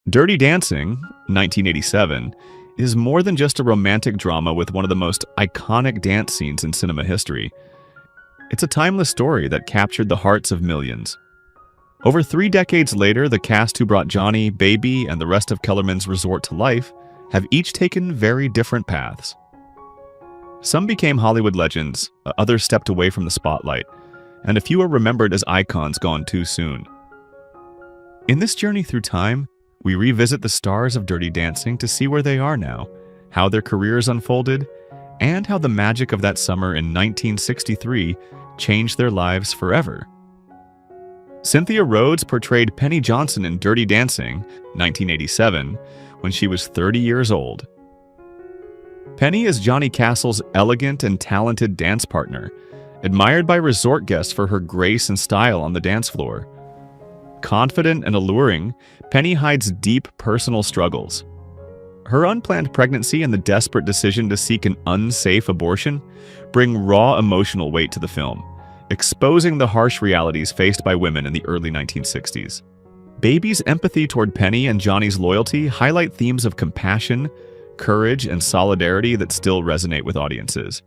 Dirty Dancing, 1987, is more than just a romantic drama with one of the most iconic dance scenes in cinema history. It's a timeless story that captured the hearts of millions. Over 3 decades later, the cast who brought Johnny, Baby, and the rest of Kellerman's resort to life have each taken very different paths. Some became Hollywood legends, others stepped away from the spotlight, and a few are remembered as icons gone too soon. In this journey through time, we revisit the stars of Dirty Dancing to see where they are now, how their careers unfolded, and how the magic of that summer in 1963 changed their lives forever. Cynthia Rhodes portrayed Penny Johnson in Dirty Dancing, 1987, when she was 30 years old. Penny is Johnny Castle's elegant and talented dance partner, admired by resort guests for her grace and style on the dance floor. Confident and alluring, Penny hides deep personal struggles. Her unplanned pregnancy and the desperate decision to seek an unsafe abortion bring raw emotional weight to the film, exposing the harsh realities faced by women in the early 1960s. Baby's empathy toward Penny and Johnny's loyalty highlight themes of compassion, courage, and solidarity that still resonate with audiences.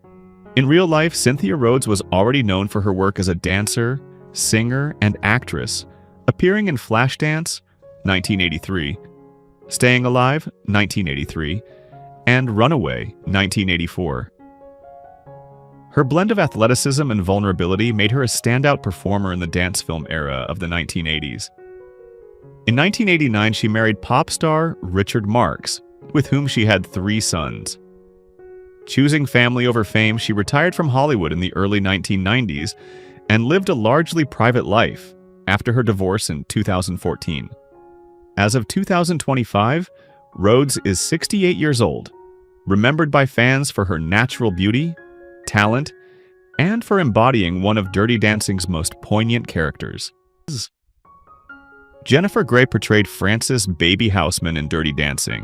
In real life, Cynthia Rhodes was already known for her work as a dancer, singer, and actress, appearing in Flashdance, 1983, Staying Alive, 1983, and Runaway, 1984. Her blend of athleticism and vulnerability made her a standout performer in the dance film era of the 1980s. In 1989, she married pop star Richard Marx, with whom she had 3 sons. Choosing family over fame, she retired from Hollywood in the early 1990s and lived a largely private life after her divorce in 2014. As of 2025, Rhodes is 68 years old, remembered by fans for her natural beauty, talent, and for embodying one of Dirty Dancing's most poignant characters. Jennifer Grey portrayed Frances Baby Houseman in Dirty Dancing,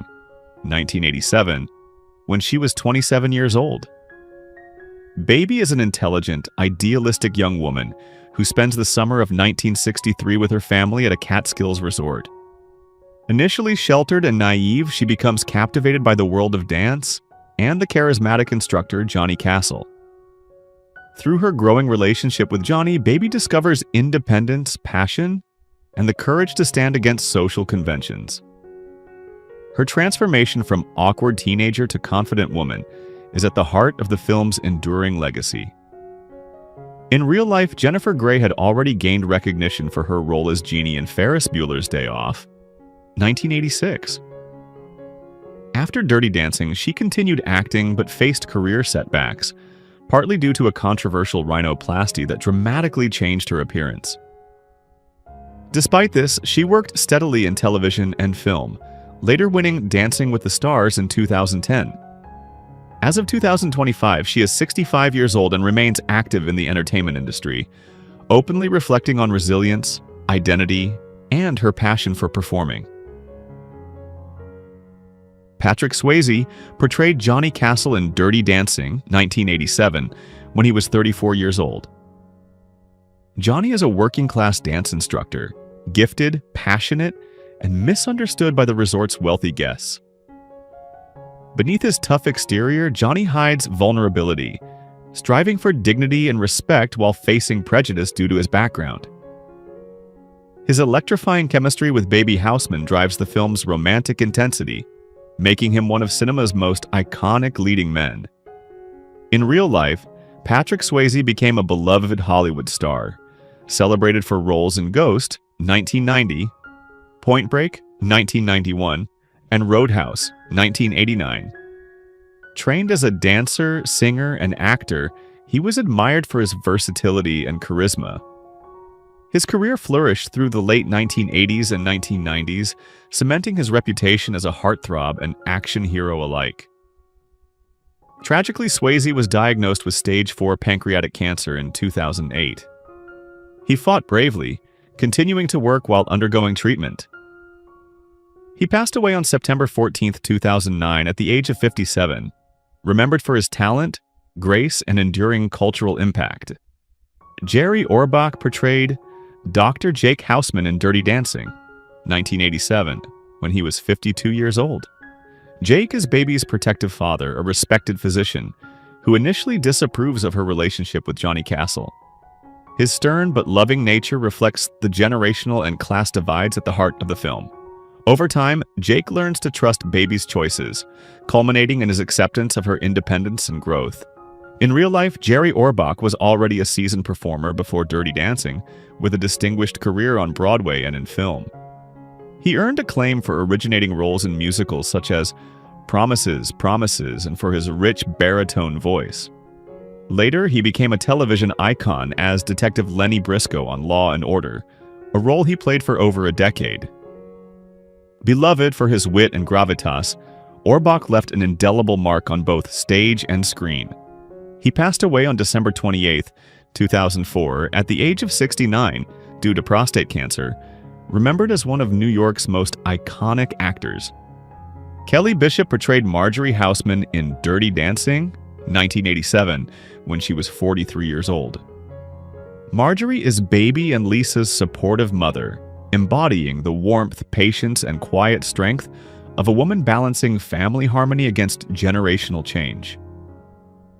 1987, when she was 27 years old. Baby is an intelligent, idealistic young woman who spends the summer of 1963 with her family at a Catskills resort. Initially sheltered and naive, she becomes captivated by the world of dance and the charismatic instructor Johnny Castle. Through her growing relationship with Johnny, Baby discovers independence, passion, and the courage to stand against social conventions. Her transformation from awkward teenager to confident woman is at the heart of the film's enduring legacy. In real life, Jennifer Grey had already gained recognition for her role as Jeannie in Ferris Bueller's Day Off, 1986. After Dirty Dancing, she continued acting but faced career setbacks, partly due to a controversial rhinoplasty that dramatically changed her appearance. Despite this, she worked steadily in television and film, later winning Dancing with the Stars in 2010. As of 2025, she is 65 years old and remains active in the entertainment industry, openly reflecting on resilience, identity, and her passion for performing. Patrick Swayze portrayed Johnny Castle in Dirty Dancing, 1987, when he was 34 years old. Johnny is a working-class dance instructor, gifted, passionate, and misunderstood by the resort's wealthy guests. Beneath his tough exterior, Johnny hides vulnerability, striving for dignity and respect while facing prejudice due to his background. His electrifying chemistry with Baby Houseman drives the film's romantic intensity, making him one of cinema's most iconic leading men. In real life, Patrick Swayze became a beloved Hollywood star, celebrated for roles in Ghost, 1990, Point Break, 1991, and Roadhouse, 1989. Trained as a dancer, singer, and actor, he was admired for his versatility and charisma. His career flourished through the late 1980s and 1990s, cementing his reputation as a heartthrob and action hero alike. Tragically, Swayze was diagnosed with stage 4 pancreatic cancer in 2008. He fought bravely, continuing to work while undergoing treatment. He passed away on September 14, 2009, at the age of 57, remembered for his talent, grace, and enduring cultural impact. Jerry Orbach portrayed Dr. Jake Houseman in Dirty Dancing, 1987, when he was 52 years old. Jake is Baby's protective father, a respected physician, who initially disapproves of her relationship with Johnny Castle. His stern but loving nature reflects the generational and class divides at the heart of the film. Over time, Jake learns to trust Baby's choices, culminating in his acceptance of her independence and growth. In real life, Jerry Orbach was already a seasoned performer before Dirty Dancing, with a distinguished career on Broadway and in film. He earned acclaim for originating roles in musicals such as Promises, Promises, and for his rich baritone voice. Later, he became a television icon as Detective Lenny Briscoe on Law and Order, a role he played for over a decade. Beloved for his wit and gravitas, Orbach left an indelible mark on both stage and screen. He passed away on December 28, 2004, at the age of 69 due to prostate cancer, remembered as one of New York's most iconic actors. Kelly Bishop portrayed Marjorie Houseman in Dirty Dancing, 1987, when she was 43 years old. Marjorie is Baby and Lisa's supportive mother, embodying the warmth, patience, and quiet strength of a woman balancing family harmony against generational change.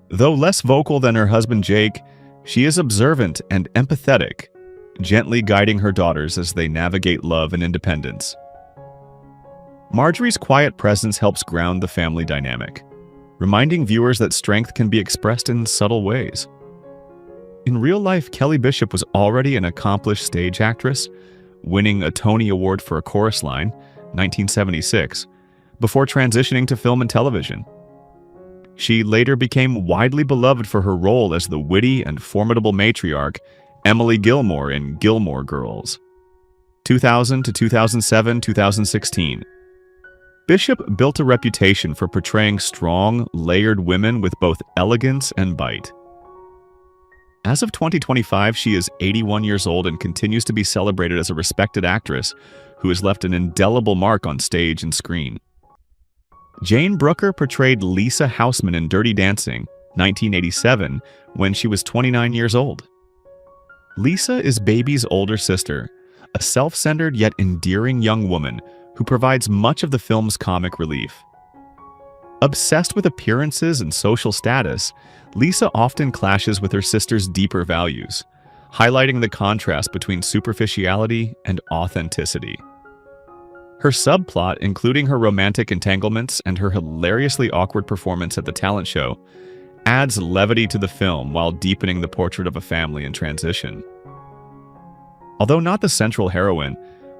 Though less vocal than her husband Jake, she is observant and empathetic, gently guiding her daughters as they navigate love and independence. Marjorie's quiet presence helps ground the family dynamic, reminding viewers that strength can be expressed in subtle ways. In real life, Kelly Bishop was already an accomplished stage actress, winning a Tony Award for a chorus line, 1976, before transitioning to film and television. She later became widely beloved for her role as the witty and formidable matriarch Emily Gilmore in Gilmore Girls. 2000 to 2007, 2016. Bishop built a reputation for portraying strong, layered women with both elegance and bite. As of 2025, she is 81 years old and continues to be celebrated as a respected actress who has left an indelible mark on stage and screen. Jane Brooker portrayed Lisa Houseman in Dirty Dancing, 1987, when she was 29 years old. Lisa is Baby's older sister, a self-centered yet endearing young woman who provides much of the film's comic relief. Obsessed with appearances and social status, Lisa often clashes with her sister's deeper values, highlighting the contrast between superficiality and authenticity. Her subplot, including her romantic entanglements and her hilariously awkward performance at the talent show, adds levity to the film while deepening the portrait of a family in transition. Although not the central heroine,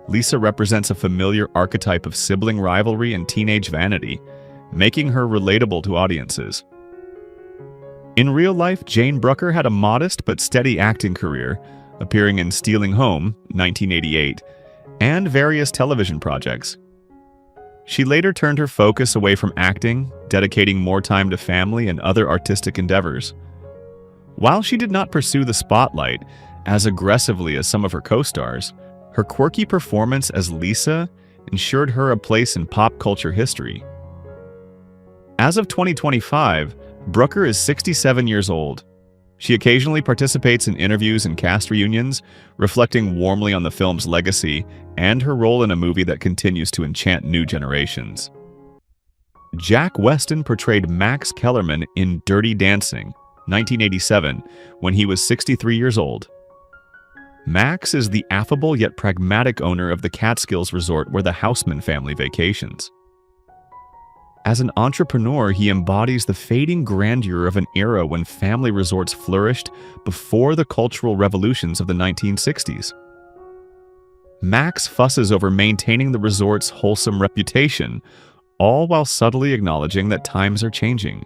Lisa represents a familiar archetype of sibling rivalry and teenage vanity, making her relatable to audiences. In real life, Jane Brooker had a modest but steady acting career, appearing in Stealing Home, 1988, and various television projects. She later turned her focus away from acting, dedicating more time to family and other artistic endeavors. While she did not pursue the spotlight as aggressively as some of her co-stars, her quirky performance as Lisa ensured her a place in pop culture history. As of 2025, Brooker is 67 years old. She occasionally participates in interviews and cast reunions, reflecting warmly on the film's legacy and her role in a movie that continues to enchant new generations. Jack Weston portrayed Max Kellerman in Dirty Dancing, 1987, when he was 63 years old. Max is the affable yet pragmatic owner of the Catskills resort where the Houseman family vacations. As an entrepreneur, he embodies the fading grandeur of an era when family resorts flourished before the cultural revolutions of the 1960s. Max fusses over maintaining the resort's wholesome reputation, all while subtly acknowledging that times are changing.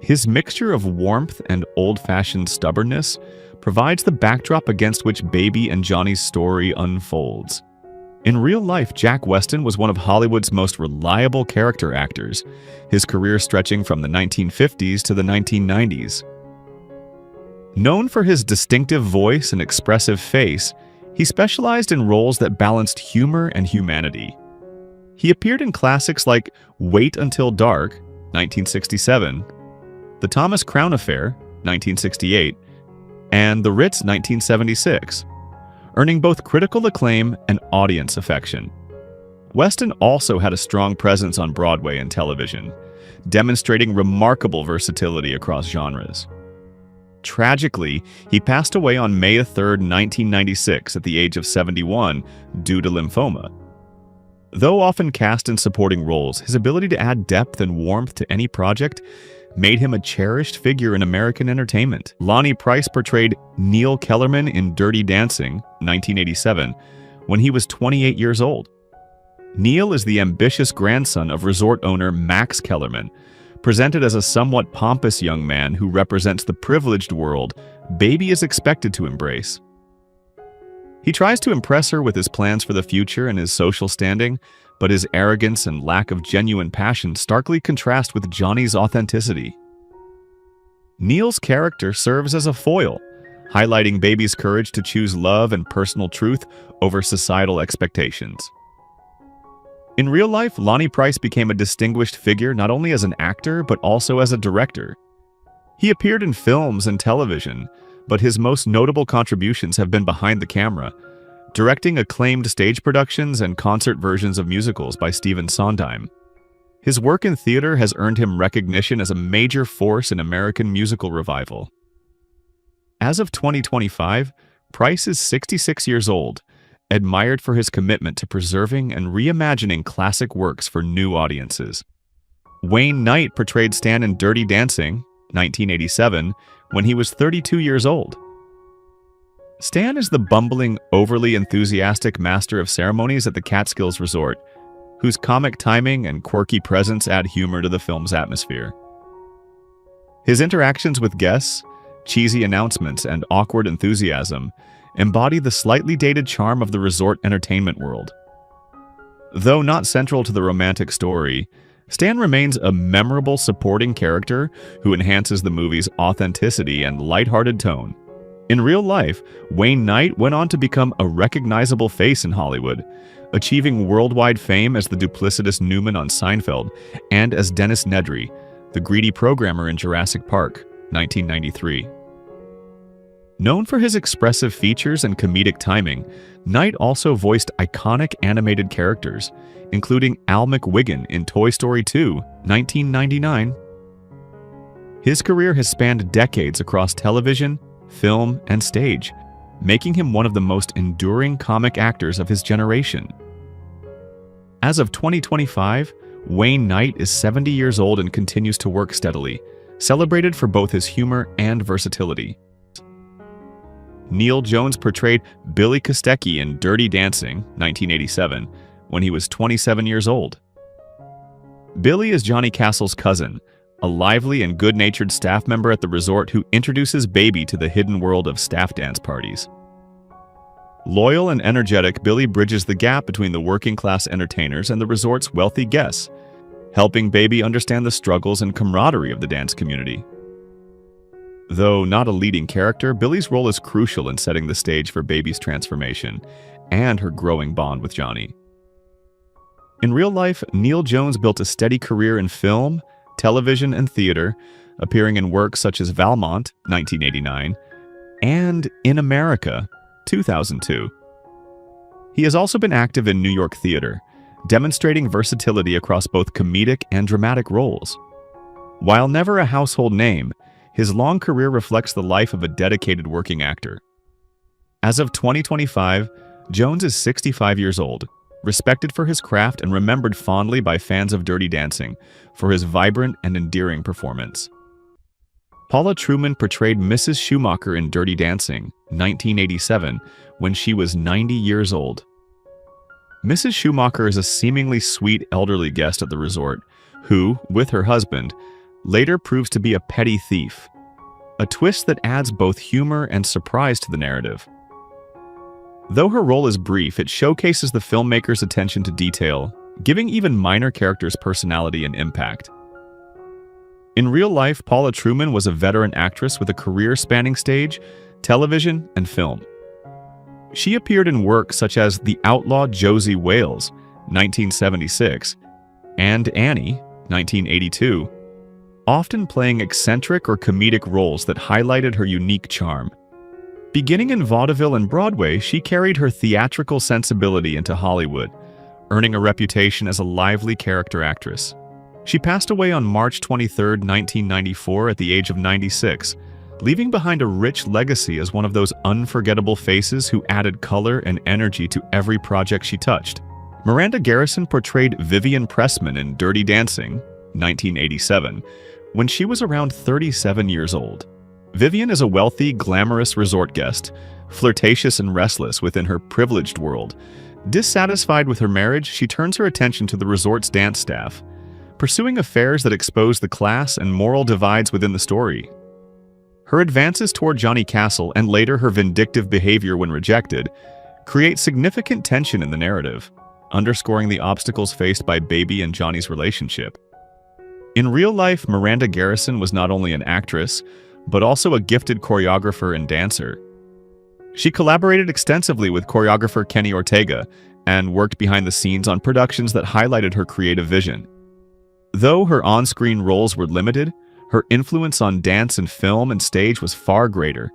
His mixture of warmth and old-fashioned stubbornness provides the backdrop against which Baby and Johnny's story unfolds. In real life, Jack Weston was one of Hollywood's most reliable character actors, his career stretching from the 1950s to the 1990s. Known for his distinctive voice and expressive face, he specialized in roles that balanced humor and humanity. He appeared in classics like Wait Until Dark, 1967, The Thomas Crown Affair, 1968, and The Ritz, 1976, earning both critical acclaim and audience affection. Weston also had a strong presence on Broadway and television, demonstrating remarkable versatility across genres. Tragically, he passed away on May 3, 1996, at the age of 71 due to lymphoma. Though often cast in supporting roles, his ability to add depth and warmth to any project made him a cherished figure in American entertainment. Lonnie Price portrayed Neil Kellerman in Dirty Dancing, 1987, when he was 28 years old. Neil is the ambitious grandson of resort owner Max Kellerman, presented as a somewhat pompous young man who represents the privileged world Baby is expected to embrace. He tries to impress her with his plans for the future and his social standing, but his arrogance and lack of genuine passion starkly contrast with Johnny's authenticity. Neil's character serves as a foil, highlighting Baby's courage to choose love and personal truth over societal expectations. In real life, Lonnie Price became a distinguished figure not only as an actor but also as a director. He appeared in films and television, but his most notable contributions have been behind the camera, directing acclaimed stage productions and concert versions of musicals by Stephen Sondheim. His work in theater has earned him recognition as a major force in American musical revival. As of 2025, Price is 66 years old, admired for his commitment to preserving and reimagining classic works for new audiences. Wayne Knight portrayed Stan in Dirty Dancing, 1987, when he was 32 years old. Stan is the bumbling, overly enthusiastic master of ceremonies at the Catskills Resort, whose comic timing and quirky presence add humor to the film's atmosphere. His interactions with guests, cheesy announcements, and awkward enthusiasm embody the slightly dated charm of the resort entertainment world. Though not central to the romantic story, Stan remains a memorable supporting character who enhances the movie's authenticity and lighthearted tone. In real life, Wayne Knight went on to become a recognizable face in Hollywood, achieving worldwide fame as the duplicitous Newman on Seinfeld and as Dennis Nedry, the greedy programmer in Jurassic Park, 1993. Known for his expressive features and comedic timing, Knight also voiced iconic animated characters, including Al McWiggin in Toy Story 2, 1999. His career has spanned decades across television, film, and stage, making him one of the most enduring comic actors of his generation. As of 2025, Wayne Knight is 70 years old and continues to work steadily, celebrated for both his humor and versatility. Neil Jones portrayed Billy Kostecki in Dirty Dancing, 1987, when he was 27 years old. Billy is Johnny Castle's cousin, a lively and good-natured staff member at the resort who introduces Baby to the hidden world of staff dance parties. Loyal and energetic, Billy bridges the gap between the working-class entertainers and the resort's wealthy guests, helping Baby understand the struggles and camaraderie of the dance community. Though not a leading character, Billy's role is crucial in setting the stage for Baby's transformation and her growing bond with Johnny. In real life, Neil Jones built a steady career in film, television, and theater, appearing in works such as Valmont, 1989, and In America, 2002. He has also been active in New York theater, demonstrating versatility across both comedic and dramatic roles. While never a household name, his long career reflects the life of a dedicated working actor. As of 2025, Jones is 65 years old, respected for his craft and remembered fondly by fans of Dirty Dancing for his vibrant and endearing performance. Paula Truman portrayed Mrs. Schumacher in Dirty Dancing, 1987, when she was 90 years old. Mrs. Schumacher is a seemingly sweet elderly guest at the resort who, with her husband, later proves to be a petty thief, a twist that adds both humor and surprise to the narrative. Though her role is brief, it showcases the filmmaker's attention to detail, giving even minor characters personality and impact. In real life, Paula Truman was a veteran actress with a career spanning stage, television, and film. She appeared in works such as The Outlaw Josie Wales, 1976, and Annie, 1982, often playing eccentric or comedic roles that highlighted her unique charm. Beginning in vaudeville and Broadway, she carried her theatrical sensibility into Hollywood, earning a reputation as a lively character actress. She passed away on March 23, 1994 at the age of 96, leaving behind a rich legacy as one of those unforgettable faces who added color and energy to every project she touched. Miranda Garrison portrayed Vivian Pressman in Dirty Dancing, 1987, when she was around 37 years old. Vivian is a wealthy, glamorous resort guest, flirtatious and restless within her privileged world. Dissatisfied with her marriage, she turns her attention to the resort's dance staff, pursuing affairs that expose the class and moral divides within the story. Her advances toward Johnny Castle and later her vindictive behavior when rejected create significant tension in the narrative, underscoring the obstacles faced by Baby and Johnny's relationship. In real life, Miranda Garrison was not only an actress, but also a gifted choreographer and dancer. She collaborated extensively with choreographer Kenny Ortega and worked behind the scenes on productions that highlighted her creative vision. Though her on-screen roles were limited, her influence on dance and film and stage was far greater,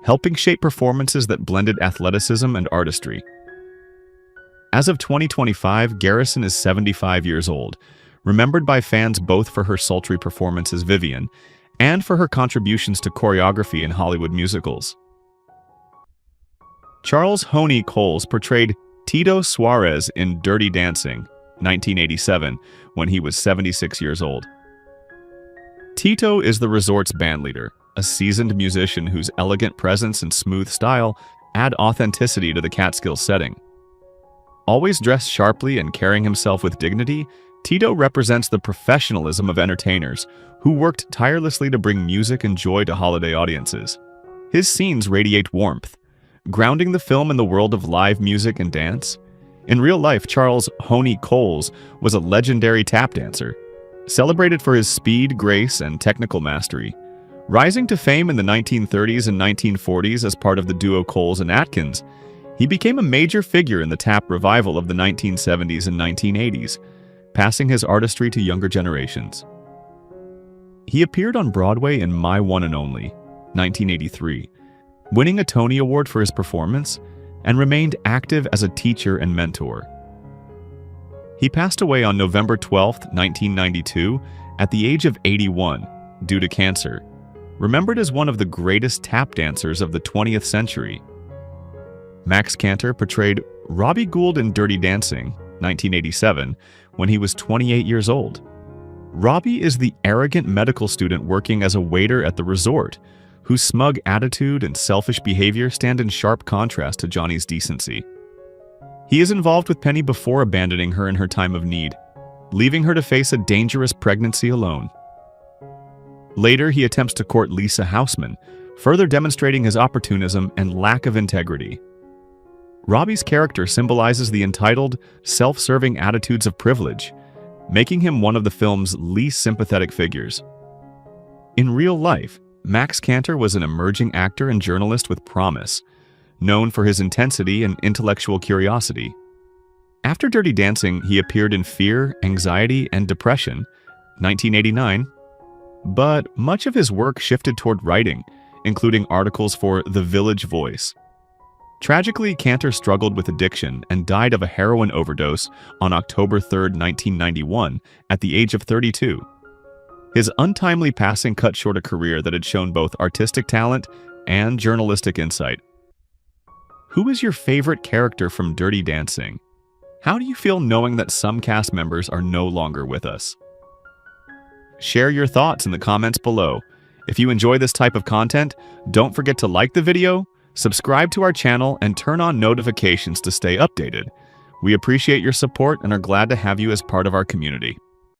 helping shape performances that blended athleticism and artistry. As of 2025, Garrison is 75 years old, remembered by fans both for her sultry performance as Vivian and for her contributions to choreography in Hollywood musicals. Charles Honey Coles portrayed Tito Suarez in Dirty Dancing, 1987, when he was 76 years old. Tito is the resort's bandleader, a seasoned musician whose elegant presence and smooth style add authenticity to the Catskills setting. Always dressed sharply and carrying himself with dignity, Tito represents the professionalism of entertainers who worked tirelessly to bring music and joy to holiday audiences. His scenes radiate warmth, grounding the film in the world of live music and dance. In real life, Charles Honey Coles was a legendary tap dancer, celebrated for his speed, grace, and technical mastery. Rising to fame in the 1930s and 1940s as part of the duo Coles and Atkins, he became a major figure in the tap revival of the 1970s and 1980s, passing his artistry to younger generations. He appeared on Broadway in My One and Only, 1983, winning a Tony Award for his performance, and remained active as a teacher and mentor. He passed away on November 12, 1992, at the age of 81, due to cancer, remembered as one of the greatest tap dancers of the 20th century. Max Cantor portrayed Robbie Gould in Dirty Dancing, 1987, when he was 28 years old. Robbie is the arrogant medical student working as a waiter at the resort, whose smug attitude and selfish behavior stand in sharp contrast to Johnny's decency. He is involved with Penny before abandoning her in her time of need, leaving her to face a dangerous pregnancy alone. Later, he attempts to court Lisa Houseman, further demonstrating his opportunism and lack of integrity. Robbie's character symbolizes the entitled, self-serving attitudes of privilege, making him one of the film's least sympathetic figures. In real life, Max Cantor was an emerging actor and journalist with promise, known for his intensity and intellectual curiosity. After Dirty Dancing, he appeared in Fear, Anxiety, and Depression, 1989, but much of his work shifted toward writing, including articles for The Village Voice. Tragically, Cantor struggled with addiction and died of a heroin overdose on October 3, 1991, at the age of 32. His untimely passing cut short a career that had shown both artistic talent and journalistic insight. Who is your favorite character from Dirty Dancing? How do you feel knowing that some cast members are no longer with us? Share your thoughts in the comments below. If you enjoy this type of content, don't forget to like the video, subscribe to our channel, and turn on notifications to stay updated. We appreciate your support and are glad to have you as part of our community.